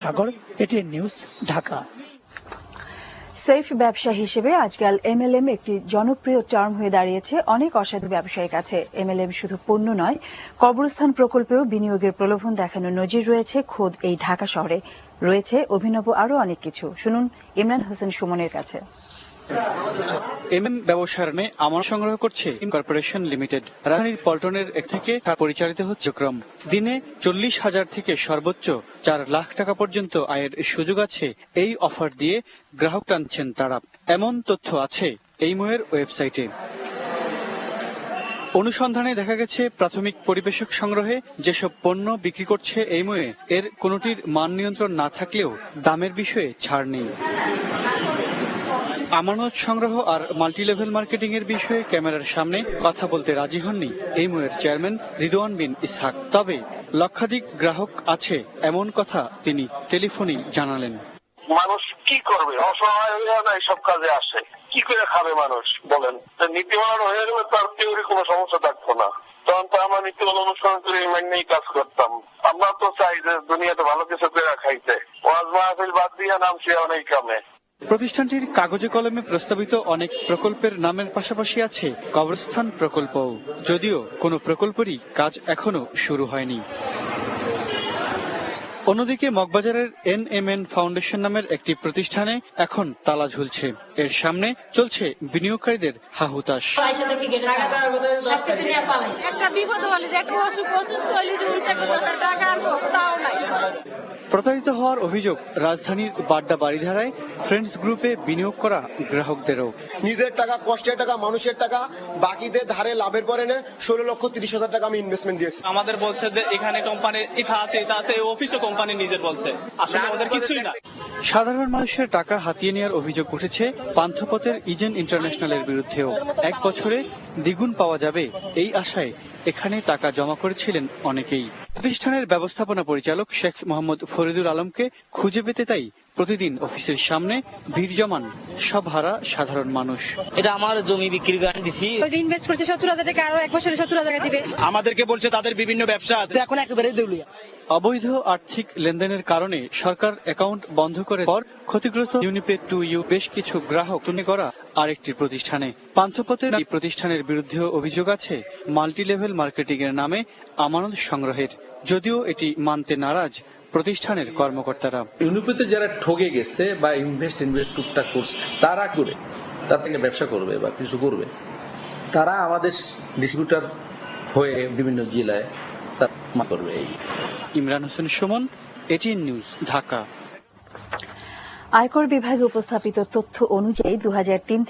সাগর, ATN news, Dhaka. Safe ব্যবসা হিসেবে আজকাল এমএলএম একটি জনপ্রিয় টার্ম হয়ে দাঁড়িয়েছে অনেক অসাধু ব্যবসায়ীর কাছে। এমএলএম শুধু পণ্য নয়, কবরস্থান প্রকল্পেও বিনিয়োগের প্রলোভন দেখানোর নজির রয়েছে খোদ এই ঢাকা শহরে। রয়েছে অভিনব আরও অনেক কিছু। শুনুন ইমরান হোসেন সুমনের কাছে। এমএম ব্যবসার নামে আমার সংগ্রহ করছে কর্পোরেশন লিমিটেড। রাজধানীর পল্টনের থেকে পরিচালিত হচ্ছে ক্রম। দিনে 40,000 থেকে সর্বোচ্চ 4 লাখ টাকা পর্যন্ত আয়ের সুযোগ আছে এই অফার দিয়ে গ্রাহক টানছেন তারা। এমন তথ্য আছে এই ময়ের ওয়েবসাইটে। অনুসন্ধানে দেখা গেছে প্রাথমিক পরিবেশক সংগ্রহে যেসব পণ্য বিক্রি করছে এই ময়ে এর কোনোটির মান নিয়ন্ত্রণ না থাকলেও দামের বিষয়ে ছাড় নেই। আমানত সংগ্রহ আর মাল্টিলেভেল মার্কেটিং এর বিষয়ে ক্যামেরার সামনে কথা বলতে রাজি হননি এই ময়ের চেয়ারম্যান রিদওয়ান বিন ইসহাক। তবে লক্ষাধিক গ্রাহক আছে এমন কথা তিনি টেলিফোনেই জানালেন। মানুষ কি করবে? অসহায় হয়ে না এইসব কাজে আসে, কি করে খাবে মানুষ বলেন? নীতিমালা হয়ে গেলে তার কেউরই কোনো সমস্যা থাকতো না। তখন তো আমরা নীতিমালা অনুসরণ করে মাইনেই কাজ করতাম। আমরা তো চাই যে দুনিয়াতে ভালো কিছু করে খাইতে। ওয়াজ মাহফিল বাদ দিয়ে নামছি অনেক কামে। প্রতিষ্ঠানটির কাগজে কলমে প্রস্তাবিত অনেক প্রকল্পের নামের পাশাপাশি আছে কবরস্থান প্রকল্পও, যদিও কোনো প্রকল্পেরই কাজ এখনো শুরু হয়নি। অন্যদিকে মগবাজারের এনএমএন ফাউন্ডেশন নামের একটি প্রতিষ্ঠানে এখন তালা ঝুলছে। এর সামনে চলছে বিনিয়োগকারীদের হাহুতাশ। প্রতারিত হওয়ার অভিযোগ রাজধানীর বাড্ডা বাড়িধারায় ফ্রেন্ডস গ্রুপে বিনিয়োগ করা গ্রাহকদেরও। নিজের টাকা, কষ্টের টাকা, মানুষের টাকা বাকিদের ধারে লাভের পরে 16,30,000 টাকা আমি ইনভেস্টমেন্ট দিয়েছি। আমাদের বলছে যে এখানে কোম্পানির ইথা আছে, এটা আছে, অফিসও কোম্পানি নিজের বলছে, আসলে আমাদের কিছুই না। সাধারণ মানুষের টাকা হাতিয়ে নেওয়ার অভিযোগ উঠেছে পান্থপথের ইজেন ইন্টারন্যাশনালের বিরুদ্ধেও। 1 বছরে দ্বিগুণ পাওয়া যাবে এই আশায় এখানে টাকা জমা করেছিলেন অনেকেই। প্রতিষ্ঠানের ব্যবস্থাপনা পরিচালক শেখ মোহাম্মদ ফরিদুল আলমকে খুঁজে পেতে তাই প্রতিদিন অফিসের সামনে ভিড় জমান সব হারা সাধারণ মানুষ। এটা আমার জমি বিক্রি করে দিছি, ইনভেস্ট করছে 70,000 টাকা, আরো 1 বছরে 70,000 টাকা দিবে। আমাদেরকে বলছে তাদের বিভিন্ন ব্যবসা এখন একেবারে দেউলিয়া। অবৈধ আর্থিক লেনদেনের কারণে সরকার অ্যাকাউন্ট বন্ধ করে পর ক্ষতিগ্রস্ত ইউনিপে 2U বেশ কিছু গ্রাহক তুলে করা আরেকটি প্রতিষ্ঠানে। পান্থপথের এই প্রতিষ্ঠানের বিরুদ্ধেও অভিযোগ আছে মাল্টিলেভেল মার্কেটিং এর নামে আমানত সংগ্রহের, যদিও এটি মানতে নারাজ প্রতিষ্ঠানের কর্মকর্তারা। ইউনিপেতে যারা ঠকে গেছে বা ইনভেস্ট টুকটাক করছে, তারা করে তার থেকে ব্যবসা করবে বা কিছু করবে, তারা আমাদের ডিস্ট্রিবিউটর হয়ে বিভিন্ন জেলায় করবে। Imran Hossain Suman, ATN news, Dhaka. আয়কর বিভাগে উপস্থাপিত তথ্য অনুযায়ী 2003 থেকে